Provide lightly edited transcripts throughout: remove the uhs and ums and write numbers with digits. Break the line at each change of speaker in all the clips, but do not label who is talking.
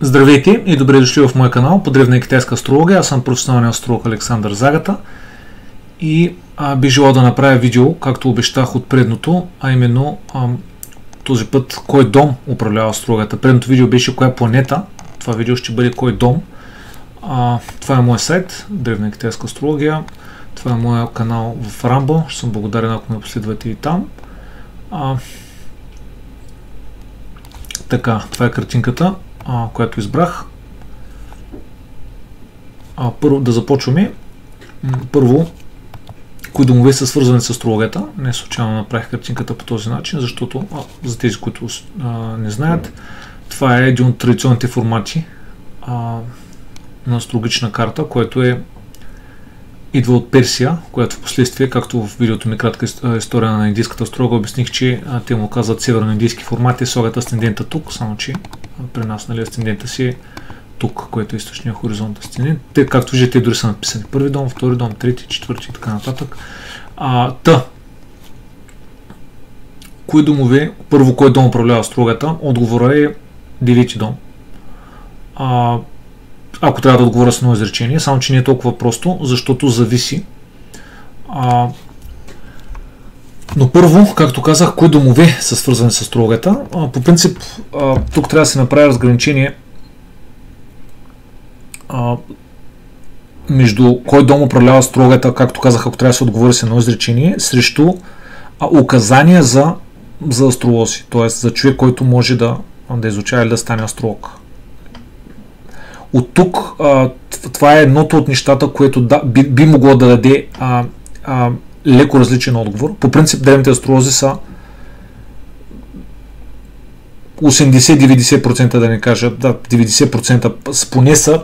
Здравейте и добре дошли в моя канал по древна и китайска астрология. Аз съм професионален астролог Александър Загата и бих желал да направя видео, както обещах от предното, а именно този път кой дом управлява астрологията. Предното видео беше коя планета, това видео ще бъде кой дом. Това е моят сайт, древна и китайска астрология. Това е моя канал в Rumble, ще съм благодарен ако ме последвате и там. Така, това е картинката, която избрах. Първо да започваме. Първо, кои домове са свързани с астрологията. Не случайно направих картинката по този начин, защото за тези, които не знаят, това е един от традиционните формати на астрологична карта, който идва от Персия, която в последствие, както в видеото ми кратка история на индийската астролога, обясних, че те му казват северно-индийски формати, слагат асцендента тук, само че при нас асцендента си е тук, което е източния хоризонт асцендент. Те, както виждате, дори са написани първи дом, втори дом, трети, четвърти и така нататък. Кои домове, първо кой дом управлява астрологията? Отговора е девети дом. Ако трябва да отговоря с едно изречение, само че не е толкова просто, защото зависи. Но първо, както казах, кои домове са свързани с астрологията. По принцип, тук трябва да се направи разграничение между кой дом управлява астрологията, както казах, ако трябва да се отговори с едно изречение, срещу указания за астролози, т.е. за човек, който може да изучава или да стане астролог. От тук, това е едното от нещата, което би могло да даде леко различен отговор. По принцип, древните астролози са 80-90%, да не кажа, 90% поне са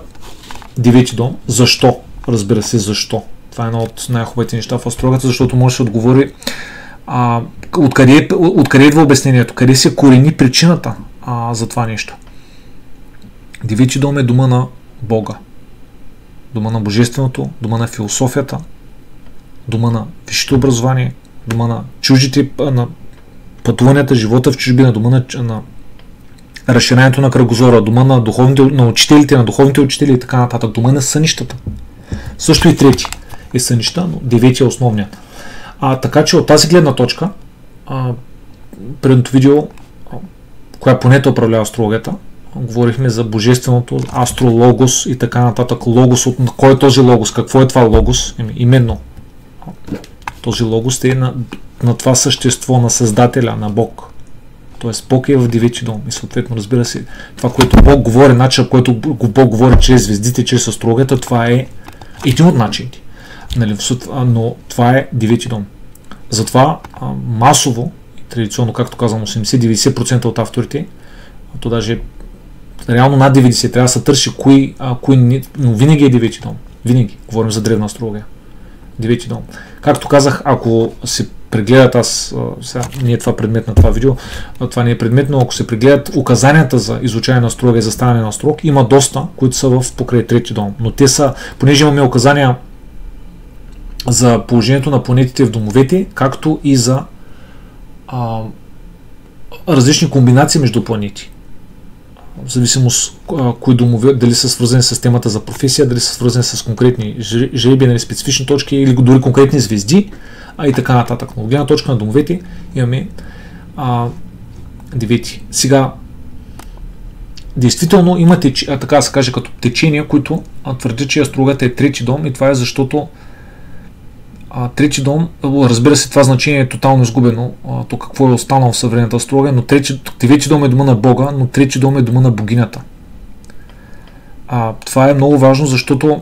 девети дом. Защо? Разбира се, защо. Това е едно от най-хубавите неща в астрологията, защото може да се отговори откъде идва обяснението, къде се корени причината за това нещо. Девети дом е дома на Бога, дома на Божественото, дома на философията, дома на висшето образование, дома на чуждите, на пътуванията, живота в чужбина, дома на разширението на кръгозора, дома на учителите, на духовните учители и така нататък, дома на сънищата. Също и трети е сънища, но девети е основният. Така че от тази гледна точка, предното видео, коя планета управлява астрологията, говорихме за божественото, астрологос и така нататък. Логос, кой е този логос? Какво е това логос? Именно този логос е на това същество, на Създателя, на Бог. Тоест Бог е в девети дом и съответно, разбира се, това, което Бог говори, начин, който Бог говори чрез звездите, чрез астрологията, това е един от начините. Но това е девети дом. Затова масово и традиционно, както казвам, 80-90% от авторите, то даже реално над 90, трябва да се търси но винаги е девети дом. Винаги. Говорим за древна астрология. Девети дом. Както казах, ако се прегледат, сега не е това предмет на това видео, това не е предмет, но ако се прегледат указанията за изучаване на астрология, за ставане на астролог, има доста, които са в покрай трети дом. Но те са, понеже имаме указания за положението на планетите в домовете, както и за различни комбинации между планети. В зависимост кои домове, дали са свързани с темата за професия, дали са свързани с конкретни жребия, специфични точки или дори конкретни звезди, и така нататък. Но от гледна точка на домовете имаме девети. Сега, действително има така да се каже, като течения, които твърдят, че астрологията е трети дом и това е защото трети дом, разбира се, това значение е тотално изгубено, то какво е останало в съвременната астрология, но девети дом е дома на Бога, но трети дом е дома на богинята. Това е много важно, защото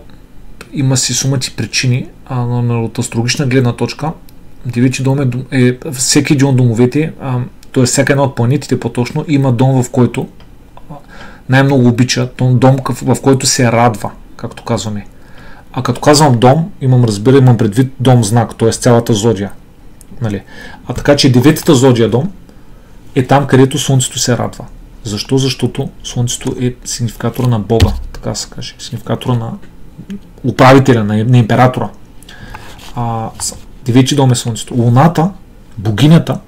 има си сумати причини, от астрологична гледна точка. Девети дом е всеки един от домовете, т.е. всяка една от планетите по-точно, има дом, в който най-много обича, дом, в който се радва, както казваме. Като казвам дом, имам предвид дом знак, т.е. цялата зодия. Нали? Така че деветата зодия дом е там, където Слънцето се радва. Защо? Защото Слънцето е сигнификатора на Бога, така се каже. Сигнификатора на управителя, на императора. Девети дом е Слънцето. Луната, богинята,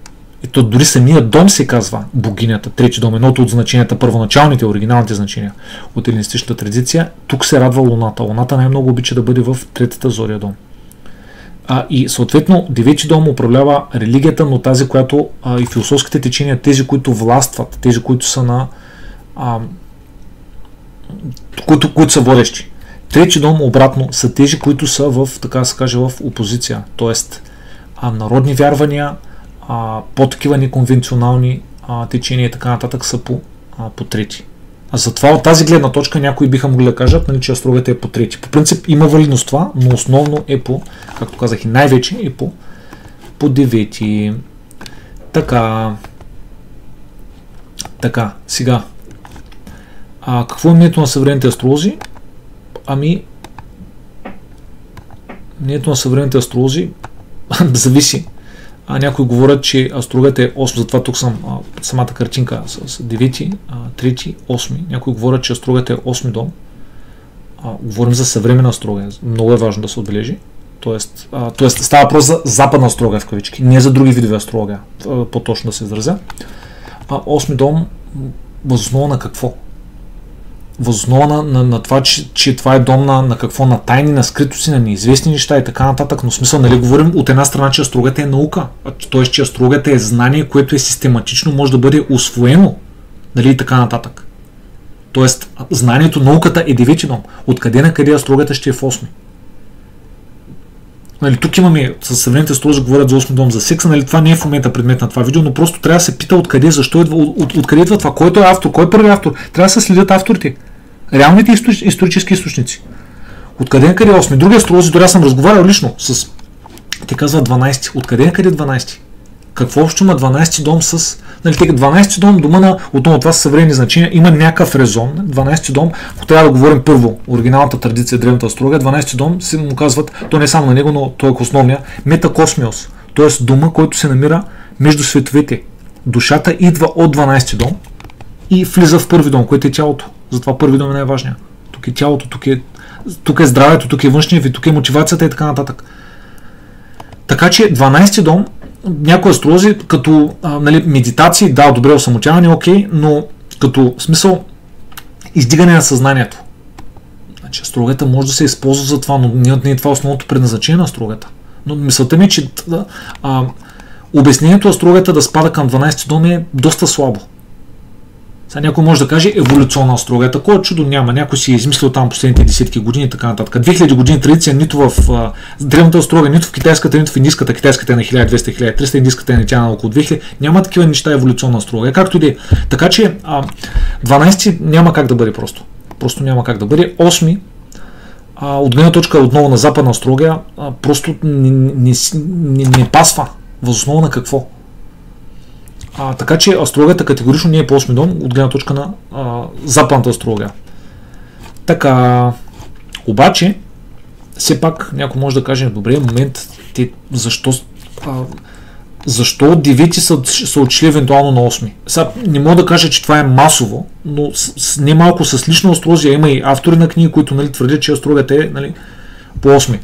И то дори самия дом се казва богинята, трети дом, едното от значенията, първоначалните, оригиналните значения от елинистичната традиция. Тук се радва Луната. Луната най-много обича да бъде в третата зодия дом. И съответно, девети дом управлява религията, но тази, която и философските течения, тези, които властват, тези, които са на които са водещи. Трети дом, обратно, са тези, които са в, така да се каже, в опозиция. Тоест, народни вярвания, по-такива неконвенционални течения и така нататък са по трети. А затова от тази гледна точка някои биха могли да кажат, нали, че астрологията е по трети. По принцип има валидност това, но основно е по, както казах и най-вече, е по девети. Така, сега. Какво е мнението на съвременните астролози? Мнението на съвременните астролози зависи. Някои говорят, че астрологията е 8, затова тук съм самата картинка с 9, 3, 8. Някои говорят, че астрологията е 8 дом. Говорим за съвременна астрология. Много е важно да се отбележи. Тоест става въпрос за западна астрология в кавички, не за други видове астрология, по-точно да се изразя. 8 дом въз основа на какво? Въз основа на това, че това е дом на какво? На тайни, на скритоси, на неизвестни неща и така нататък. Но в смисъл, нали, говорим от една страна, че астрологията е наука. Т.е. че астрологията е знание, което е систематично, може да бъде усвоено, нали, и така нататък. Тоест, знанието, науката е девети дом. Откъде на къде астрологията ще е в 8? Нали, тук имаме, със съвременните астролози говорят за 8 дом за секса, нали, това не е в момента предмет на това видео, но просто трябва да се пита откъде, защо идва, откъде идва това, който е автор, кой е първи автор, трябва да се следят авторите, реалните исторически източници. Откъде на къде 8? Други астролози, дори аз съм разговарял лично с, те казват 12, откъде на къде 12? Какво общо има 12 дом с... Нали, 12 дом, дома на... Отново това са съвременни значения, има някакъв резон. 12 дом, ако трябва да говорим първо, оригиналната традиция, древната астрология, 12 дом се му казват, то не само на него, но той е основния, метакосмиос, т.е. дома, който се намира между световете. Душата идва от 12 дом и влиза в първи дом, което е тялото. Затова първи дом е най-важният. Тук е тялото, тук е здравето, тук е външният вид, тук е мотивацията и така нататък. Така че 12 дом, някои астролози, като нали, медитации, да, добре, осамотяване, окей, но като смисъл издигане на съзнанието. Значи астрологията може да се използва за това, но не е това основното предназначение на астрологията. Но мисълта ми е, че обяснението астрологията да спада към 12 дом е доста слабо. Сега някой може да каже еволюционна астрология. Такова чудо няма. Някой си е измислил там последните десетки години и така нататък. 2000 години традиция нито в древната астрология, нито в китайската, нито в индийската. Китайската е на 1200-1300, индийската е на тя на около 2000. Няма такива неща еволюционна астрология. Както и да е. Така че 12 няма как да бъде просто. Просто няма как да бъде. 8 от гледна точка отново на западна астрология просто не пасва. Въз основа на какво? Така че астрологията категорично не е по 8 дом от гледна точка на западната астрология. Така, обаче, все пак някой може да каже, добре, момент, защо 9 са отшли евентуално на 8? Сега не мога да кажа, че това е масово, но не малко с лична астрология, има и автори на книги, които нали, твърдят, че астрологията е нали, по 8.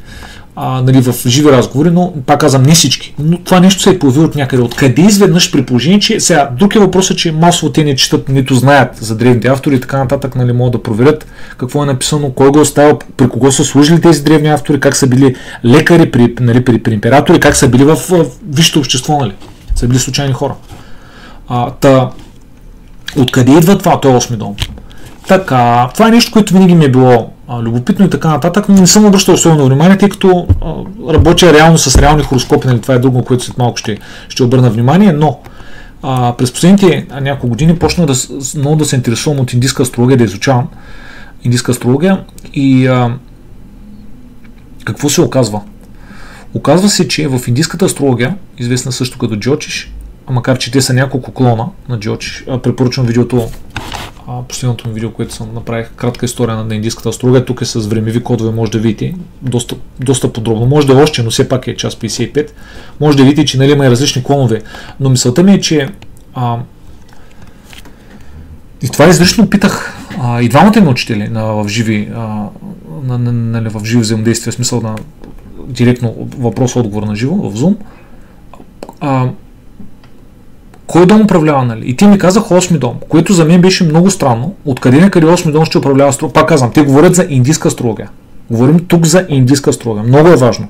Нали, в живи разговори, но пак казвам не всички. Но това нещо се е появило от някъде. Откъде изведнъж при положение, че сега друг е въпросът, че масово те не четат, нито знаят за древните автори и така нататък, нали, могат да проверят какво е написано, кой го е оставил, при кого са служили тези древни автори, как са били лекари при императори, как са били в висшето общество, нали. Са били случайни хора. Откъде идва това? Той е 8 дом. Така, това е нещо, което винаги ми е било любопитно и така нататък, но не съм обръщал особено внимание, тъй като работя реално с реални хороскопи, нали, това е друго, което след малко ще обърна внимание, но през последните няколко години почнах много да се интересувам от индийска астрология, да изучавам индийска астрология и какво се оказва? Оказва се, че в индийската астрология, известна също като Джотиш, макар че те са няколко клона на Джотиш, препоръчвам видеото, последното ми видео, което съм направих, кратка история на индийската астрология, тук е с времеви кодове, може да видите, доста подробно, може да е още, но все пак е час 55, може да видите, че нали, има и различни клонове, но мисълта ми е, че и това изрично питах и двамата ми учители в живи взаимодействие, в смисъл на директно въпрос-отговор на живо в Zoom. кой дом управлява, нали? И те ми казаха 8 дом, което за мен беше много странно. Откъде на къде 8 дом ще управлява астрология? Пак казвам, те говорят за индийска астрология. Говорим тук за индийска астрология. Много е важно.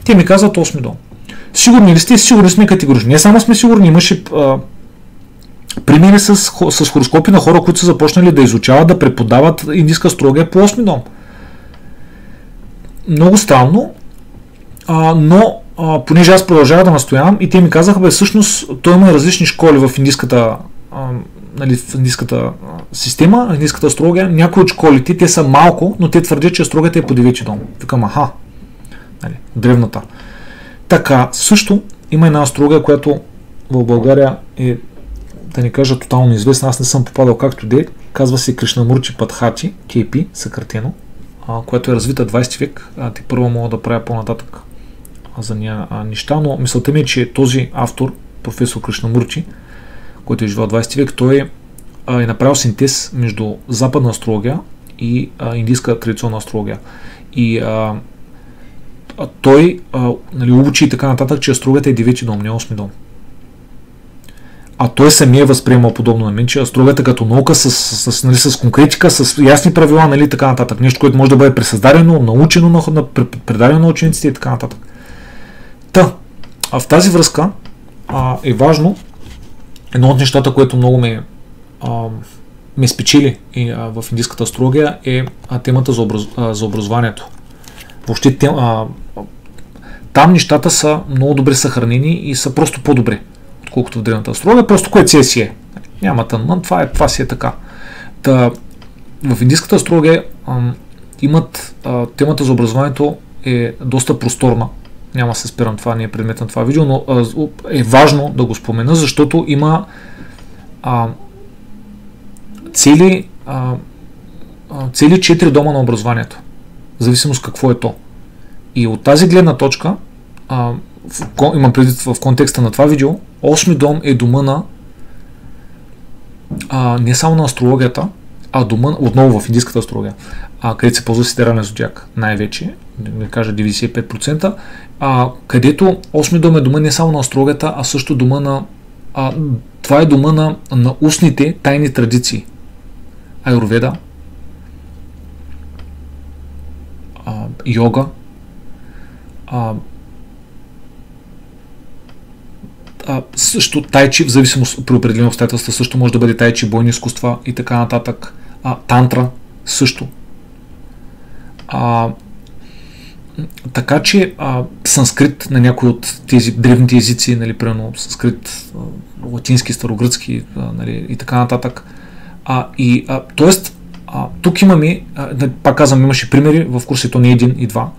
Те ми казват 8 дом. Сигурни ли сте? Сигурни сме категорично. Не само сме сигурни, имаше примери с хороскопи на хора, които са започнали да изучават, да преподават индийска астрология по 8 дом. Много странно, но понеже аз продължавах да настоявам и те ми казаха, всъщност той има различни школи в индийската, в индийската система, в индийската астрология. Някои от школите, те са малко, но те твърдят, че астрологията е по 9 дом. Викам, древната. Така, също има една астрология, която в България е, да не кажа, тотално известна. Аз не съм попадал както де. Казва се Кришнамурти Падхати, KP, съкратено, която е развита 20 век. Те първо мога да правя по-нататък за нея неща, но мисълта ми е, че този автор, професор Кришнамурти, който е живял 20 век, той е направил синтез между западна астрология и индийска традиционна астрология. И той учи и така нататък, че астрологията е 9 дом, не 8 дом. А той самия възприемал подобно на мен, че астрологията като наука с конкретика, с ясни правила, така нататък. Нещо, което може да бъде пресъздадено, научено, предадено на учениците и така нататък. В тази връзка е важно, едно от нещата, което много ме спечели в индийската астрология е темата за образованието. Въобще там нещата са много добре съхранени и са просто по-добре, отколкото в древната астрология, просто което си е. Няма тънмън, това си е така. В индийската астрология темата за образованието е доста просторна. Няма се спирам, това не е предмет на това видео, но е важно да го спомена, защото има цели 4 дома на образованието, в зависимост какво е то. И от тази гледна точка, имам предвид в контекста на това видео, 8 дом е дома на не само на астрологията, а дома, отново в индийската астрология, където се ползва сидерален зодиак, най-вече, да кажа 95%, където 8 дом е дома не само на астрологията, а също дома на това е дома на устните тайни традиции. Аюрведа, йога, също тайчи, в зависимост при определени обстоятелства, също може да бъде тайчи, бойни изкуства и така нататък. Тантра също. Така че санскрит на някои от тези древните езици, примерно санскрит, латински, старогръцки, и така нататък. Тоест, тук имаме, пак казвам, имаше примери в курсито не един и два.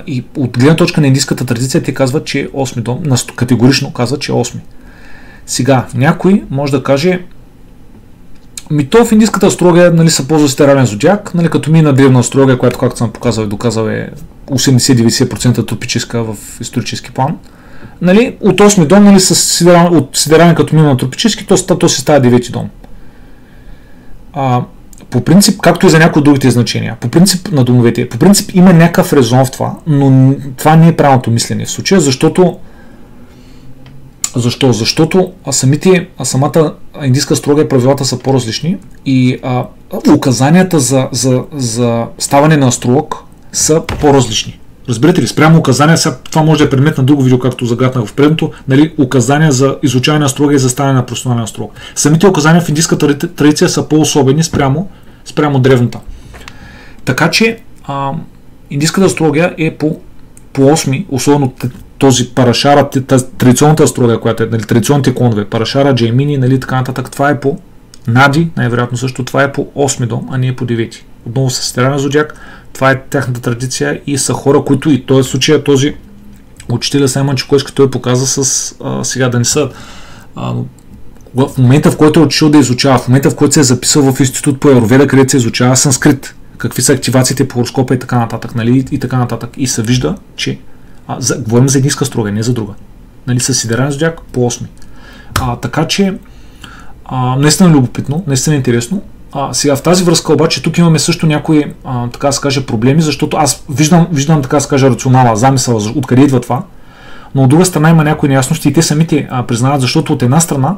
И от гледна точка на индийската традиция те казват, че е 8 дом, категорично казват, че е 8. Сега, някой може да каже, то в индийската астрология се ползва сидерален зодиак, като на древна астрология, която, както съм показал и доказал, е 80-90% тропическа в исторически план. От 8 дом, от сидерален като мина на тропически, то се става 9 дом. По принцип, както и за някои от другите значения, по принцип на домовете, по принцип има някакъв резон в това, но това не е правилното мислене в случая, защото самата индийска астрология, правилата са по-различни и указанията за ставане на астролог са по-различни. Разбирате ли, спрямо указания, това може да е предмет на друго видео, както загатнах в предното, указания за изучаване на астрология и за ставане на професионален астролог. Самите указания в индийската традиция са по-особени спрямо древната. Така че индийската астрология е по 8, особено този парашара, традиционната астрология, която е, традиционните клонове, парашара, джеймини, така нататък, това е по нади, най-вероятно също, това е по 8 дом, а не е по 9. Отново с сидерален зодиак, това е тяхната традиция и са хора, които и този случай, този учителя Саймън Чукойски, той показа сега да не са в момента, в който е отишъл да изучава, в момента, в който се е записал в институт по Аюрведа, където се изучава санскрит, какви са активациите по хороскопа и така нататък, и така нататък. И се вижда, че говорим за индийска астрология, не за друга. С сидерален зодиак по 8. Така че наистина любопитно, наистина интересно. Сега в тази връзка обаче тук имаме също някои, така да се каже, проблеми, защото аз виждам така да се каже, рационала, замисъл, откъде идва това, но от друга страна има някои неясности и те самите признават, защото от една страна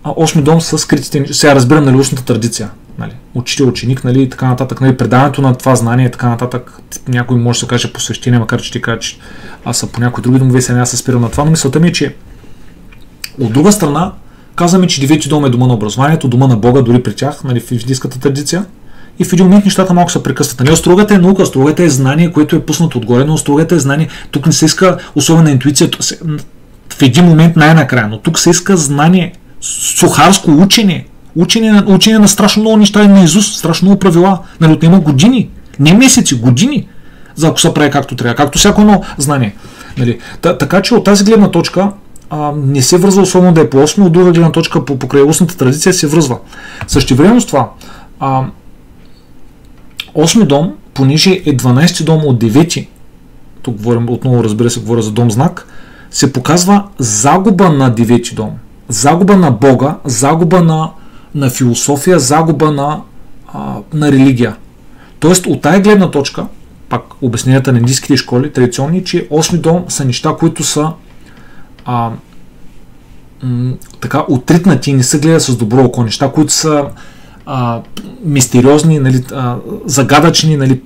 осми дом с скритите, сега разбирам, нали, устната традиция, нали, учител, ученик, нали, и така нататък, нали, предаването на това знание и така нататък, някой може да се каже посвещение, макар че ти кажа, че аз съм по някои други домове, сега се спирам на това, но мисълта ми е, че от друга страна казваме, че девети дом е дома на образованието, дома на Бога, дори при тях, нали, в индийската традиция, и в един момент нещата малко се прекъсват. Нали, астрологията е наука, астрологията е знание, което е пуснато отгоре, но астрологията е знание, тук не се иска особена интуиция, в един момент най-накрая, но тук се иска знание, сухарско учене на страшно много неща и наизуст, страшно много правила. Нали, отнема години, не месеци, години, за ако се прави както трябва, както всяко едно знание. Нали. Така че от тази гледна точка не се връзва особено да е по 8, от друга гледна точка по крайостната традиция се връзва. Същевременно с това, 8 дом, понеже е 12 дом от 9, тук говорим отново, разбира се, говоря за дом знак, се показва загуба на 9 дом. Загуба на Бога, загуба на философия, загуба на религия. Тоест, от тая гледна точка, пак обясненията на индийските школи, традиционни, че 8 дом са неща, които са така отритнати и не се гледат с добро око, неща, които са мистериозни, нали, загадъчни, нали,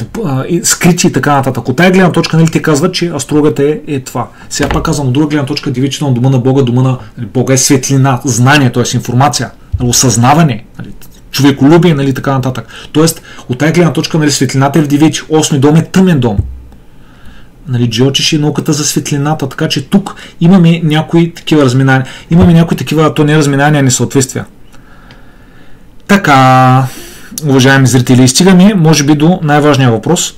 скрити и така нататък. От тая гледна точка, нали, те казват, че астрологията е това. Сега пак казвам, от друга гледна точка, девети дом, дома на Бога, дома на Бога е светлина, знание, т.е. информация, осъзнаване, нали, човеколюбие, нали, така нататък. Тоест, от тая гледна точка, нали, светлината е в девети, 8 дом е тъмен дом. Нали, Джиотиш е науката за светлината, така че тук имаме някои такива разминания, имаме някои такива, то не разминания, а несъответствия. Така, уважаеми зрители, стигаме, може би, до най-важния въпрос.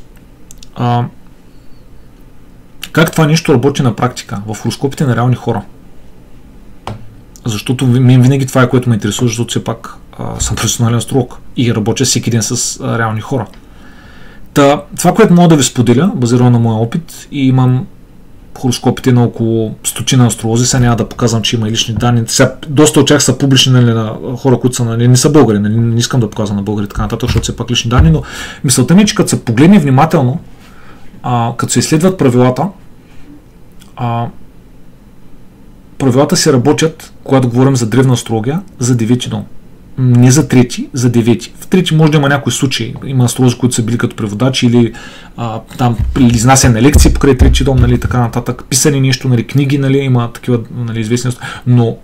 Как това нещо работи на практика в хороскопите на реални хора? Защото винаги това е, което ме интересува, защото все пак съм професионален астролог и работя всеки ден с реални хора. Това, което мога да ви споделя, базирано на моя опит, и имам хороскопите на около 100 астролози, сега няма да показвам, че има и лични данни. Сега, доста от тях са публични, нали, на хора, които са, нали, не са българи, нали, не искам да показвам на българи така нататък, защото все пак лични данни, но мисълта ми е, че като се погледне внимателно, като се изследват правилата, правилата се работят, когато говорим за древна астрология, за девети дом. Не за трети, за девети. В трети може да има някои случаи. Има астролози, които са били като преводачи или там изнасяне на лекции покрай трети дом, нали, така нататък. Писани нещо, нали, книги, нали, има такива, нали, известни, но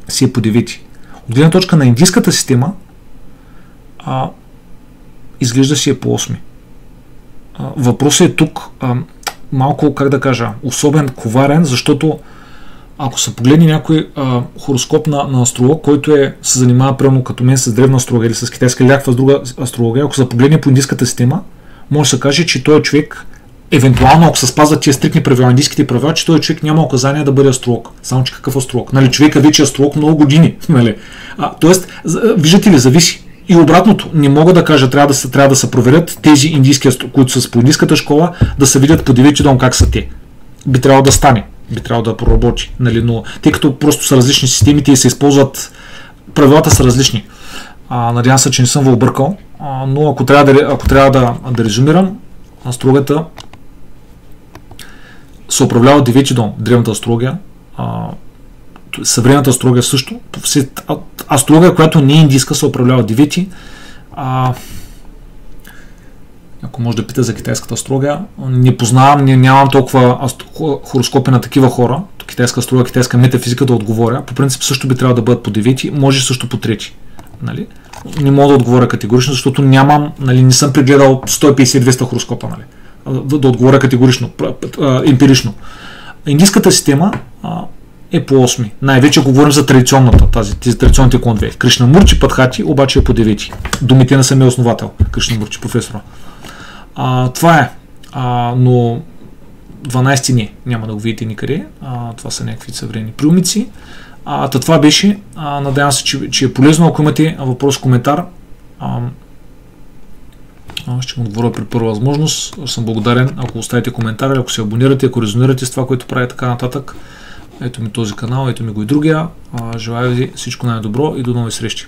си е по девети. От гледна точка на индийската система изглежда си е по 8. Въпросът е тук малко, как да кажа, особен, коварен, защото ако се погледне някой хороскоп на астролог, който се занимава прямо като мен с древна астрология или с китайска или някаква друга астрология, ако се погледне по индийската система, може да се каже, че този човек, евентуално ако се спазват тия стрикни правила, индийските правила, че този човек няма указания да бъде астролог. Само че какъв астролог? Нали, човека вече е астролог много години. Нали? Тоест, виждате ли, зависи. И обратното, не мога да кажа, трябва да се проверят тези индийски, които са по индийската школа, да се видят по девети дом как са те. Би трябвало да стане. Би трябвало да проработи, нали, но тъй като просто са различни системите и се използват, правилата са различни. Надявам се, че не съм ви объркал, но ако трябва да резюмирам, астрологията се управлява девети дом, древната астрология, съвременната астрология също, астрология, която не е индийска, се управлява девети. Ако може да пита за китайската астрология, не познавам, нямам толкова хороскопи на такива хора, китайска астрология, китайска метафизика да отговоря. По принцип също би трябвало да бъдат по девети, може също по трети. Нали? Не мога да отговоря категорично, защото нямам, нали, не съм прегледал 150-200 хороскопа, нали, да отговоря категорично, емпирично. Индийската система е по 8. Най-вече говорим за традиционната, тези традиционните клонове. Кришнамурчи, Падхати, обаче е по девети. Думите на самия основател, Кришнамурчи, професора. Това е, но 12 не, няма да го видите никъде, това са някакви съвременни приумици. Това беше, надявам се, че е полезно. Ако имате въпрос, коментар, ще му отговоря при първа възможност. Съм благодарен, ако оставите коментар, ако се абонирате, ако резонирате с това, което прави, така нататък. Ето ми този канал, ето ми го и другия. Желая ви всичко най-добро и до нови срещи.